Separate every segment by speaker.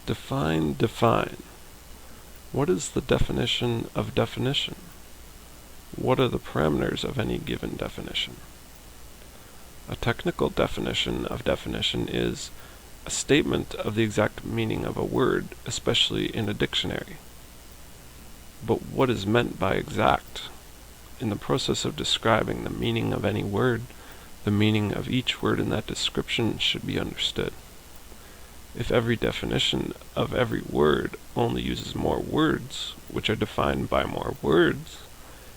Speaker 1: Define. What is the definition of definition? What are the parameters of any given definition? A technical definition of definition is a statement of the exact meaning of a word, especially in a dictionary. But what is meant by exact? In the process of describing the meaning of any word, the meaning of each word in that description should be understood. If every definition of every word only uses more words, which are defined by more words,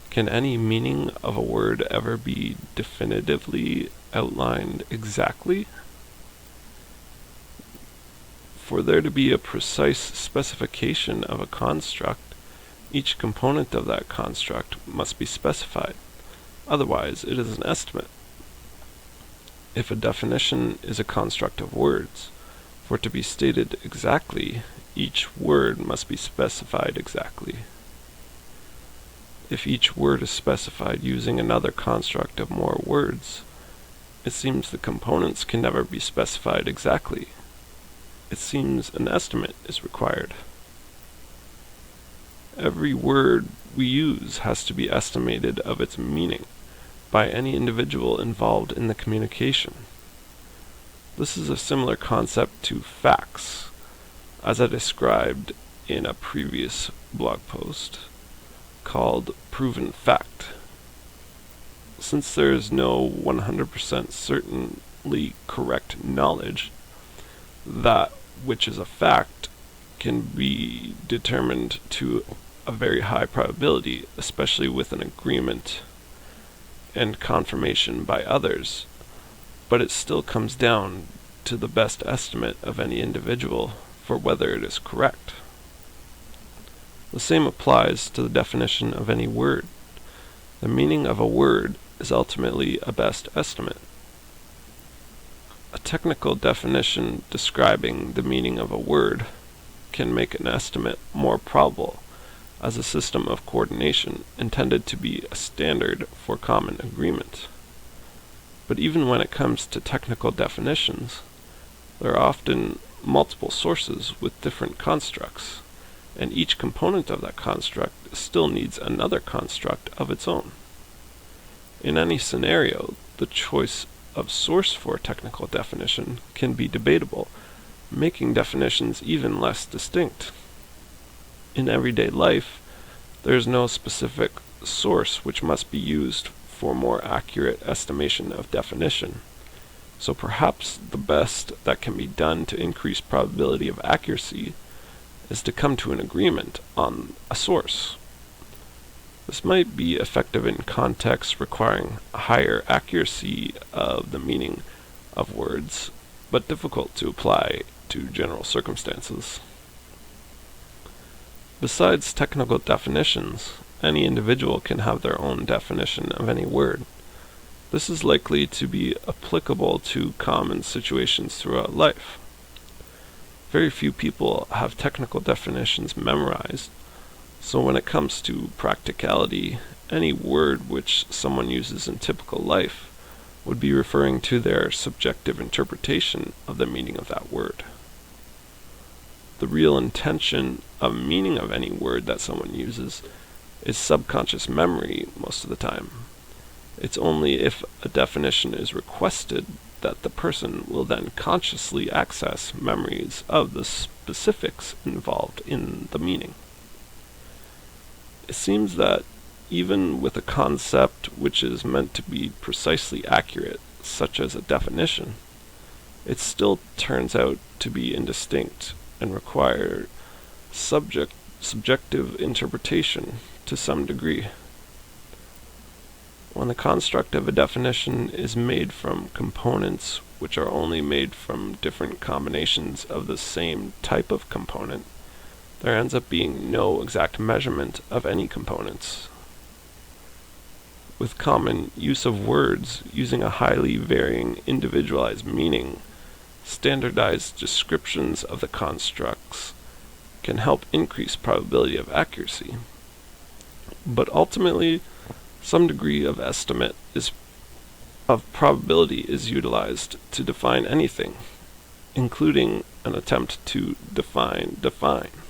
Speaker 1: can any meaning of a word ever be definitively outlined exactly? For there to be a precise specification of a construct, each component of that construct must be specified. Otherwise, it is an estimate. If a definition is a construct of words, for it to be stated exactly, each word must be specified exactly. If each word is specified using another construct of more words, it seems the components can never be specified exactly. It seems an estimate is required. Every word we use has to be estimated of its meaning by any individual involved in the communication. This is a similar concept to facts, as I described in a previous blog post called Proven Fact. Since there is no 100% certainly correct knowledge, that which is a fact can be determined to a very high probability, especially with an agreement and confirmation by others, but it still comes down to the best estimate of any individual for whether it is correct. The same applies to the definition of any word. The meaning of a word is ultimately a best estimate. A technical definition describing the meaning of a word can make an estimate more probable as a system of coordination intended to be a standard for common agreement. But even when it comes to technical definitions, there are often multiple sources with different constructs, and each component of that construct still needs another construct of its own. In any scenario, the choice of source for a technical definition can be debatable, making definitions even less distinct. In everyday life, there is no specific source which must be used for more accurate estimation of definition. So perhaps the best that can be done to increase probability of accuracy is to come to an agreement on a source. This might be effective in contexts requiring a higher accuracy of the meaning of words, but difficult to apply to general circumstances. Besides technical definitions, any individual can have their own definition of any word. This is likely to be applicable to common situations throughout life. Very few people have technical definitions memorized, so when it comes to practicality, any word which someone uses in typical life would be referring to their subjective interpretation of the meaning of that word. The real intention of meaning of any word that someone uses is subconscious memory most of the time. It's only if a definition is requested that the person will then consciously access memories of the specifics involved in the meaning. It seems that even with a concept which is meant to be precisely accurate, such as a definition, it still turns out to be indistinct and require subjective interpretation to some degree. When the construct of a definition is made from components which are only made from different combinations of the same type of component, there ends up being no exact measurement of any components. With common use of words using a highly varying individualized meaning, standardized descriptions of the constructs can help increase probability of accuracy. But ultimately, some degree of estimate of probability is utilized to define anything. including an attempt to define.